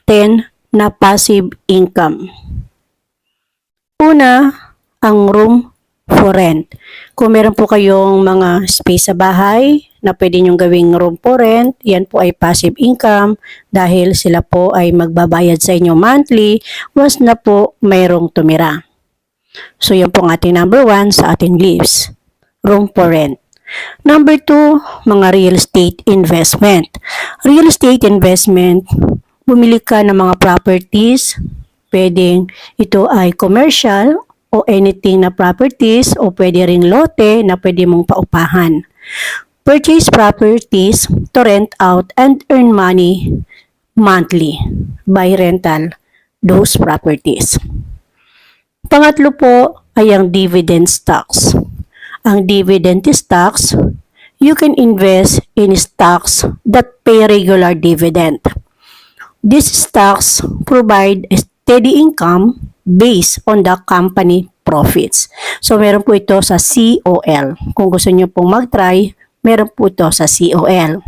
10 na passive income. Una, ang room for rent. Kung meron po kayong mga space sa bahay na pwede nyong gawing room for rent, yan po ay passive income dahil sila po ay magbabayad sa inyo monthly once na po mayroong tumira. So yan po ang ating number 1 sa ating list, room for rent. Number 2, mga real estate investment. Real estate investment, bumili ka ng mga properties, pwedeng ito ay commercial o anything na properties o pwede ring lote na pwede mong paupahan. Purchase properties to rent out and earn money monthly by rental those properties. Pangatlo po ay ang dividend stocks. Ang dividend stocks, you can invest in stocks that pay regular dividend. These stocks provide a steady income based on the company profits. So, meron po ito sa COL. Kung gusto nyo pong mag-try, meron po ito sa COL.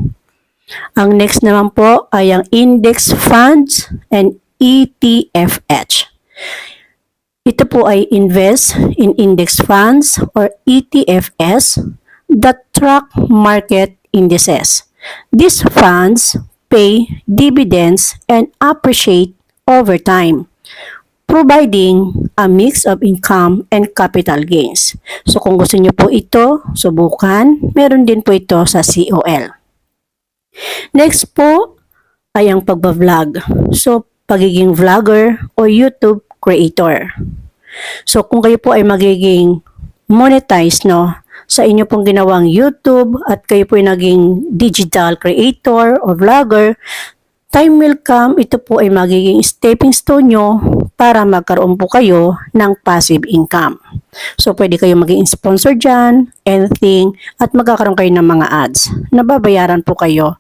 Ang next naman po ay ang index funds and ETFH. Ito po ay invest in index funds or ETFs that track market indices. These funds pay dividends and appreciate over time, providing a mix of income and capital gains. So kung gusto nyo po ito, subukan, meron din po ito sa COL. Next po ay ang pagbablog. So pagiging vlogger o YouTube creator. So kung kayo po ay magiging monetize sa inyo pong ginawang YouTube at kayo po ay naging digital creator o vlogger, time will come, ito po ay magiging stepping stone nyo para magkaroon po kayo ng passive income. So, pwede kayo maging sponsor dyan, anything, at magkakaroon kayo ng mga ads. Nababayaran po kayo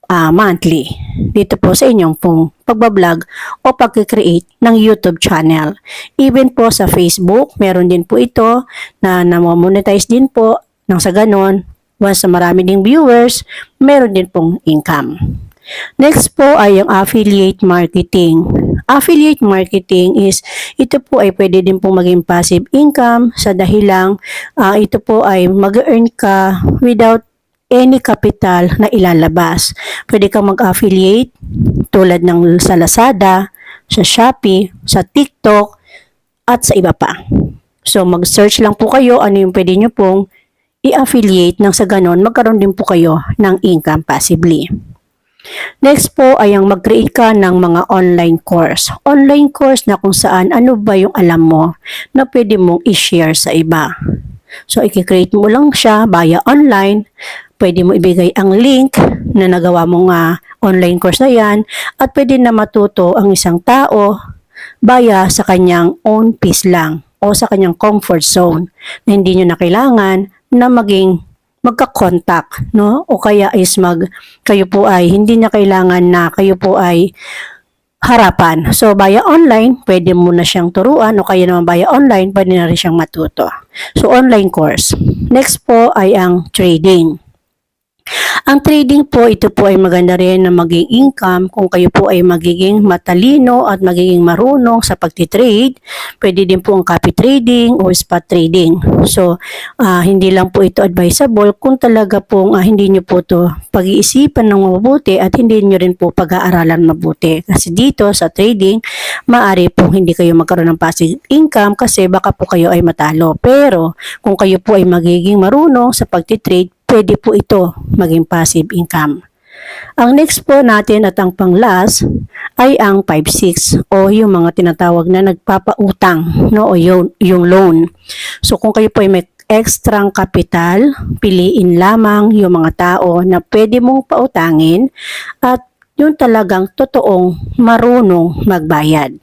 monthly dito po sa inyong pong pagbablog o pag-create ng YouTube channel. Even po sa Facebook, meron din po ito na namamonetize din po nang sa ganon, once na marami ding viewers, meron din pong income. Next po ay ang affiliate marketing. Affiliate marketing is, ito po ay pwede din pong maging passive income sa dahilang ito po ay mag-earn ka without any capital na ilalabas. Pwede kang mag-affiliate tulad ng sa Lazada, sa Shopee, sa TikTok, at sa iba pa. So mag-search lang po kayo ano yung pwede nyo pong i-affiliate nang sa ganon magkaroon din po kayo ng income passively. Next po ay ang mag-create ka ng mga online course. Online course na kung saan ano ba yung alam mo na pwede mong i-share sa iba. So i-create mo lang siya via online. Pwede mo ibigay ang link na nagawa mong online course na yan at pwede na matuto ang isang tao via sa kanyang own pace lang o sa kanyang comfort zone na hindi nyo na kailangan na magka-contact, no? O kaya is kayo po ay hindi na kailangan na kayo po ay harapan. So, via online, pwede mo na siyang turuan o kaya naman via online, pwede na rin siyang matuto. So, online course. Next po ay ang trading. Ang trading po, ito po ay maganda rin na maging income kung kayo po ay magiging matalino at magiging marunong sa pagtitrade. Pwede din po ang copy trading o spot trading. So, hindi lang po ito advisable kung talaga pong hindi nyo po ito pag-iisipan ng mabuti at hindi nyo rin po pag-aaralan mabuti. Kasi dito sa trading, maaari po hindi kayo magkaroon ng passive income kasi baka po kayo ay matalo. Pero kung kayo po ay magiging marunong sa pagtitrade, pwede po ito maging passive income. Ang next po natin at ang pang-last ay ang 5-6 o yung mga tinatawag na nagpapautang, no, o yung loan. So kung kayo po ay may extrang kapital, piliin lamang yung mga tao na pwede mong pautangin at yung talagang totoong marunong magbayad.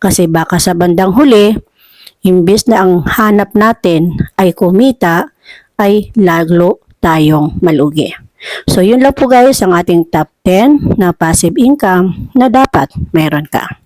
Kasi baka sa bandang huli, imbes na ang hanap natin ay kumita, ay lalo tayong malugi. So, yun lang po guys ang ating top 10 na passive income na dapat meron ka.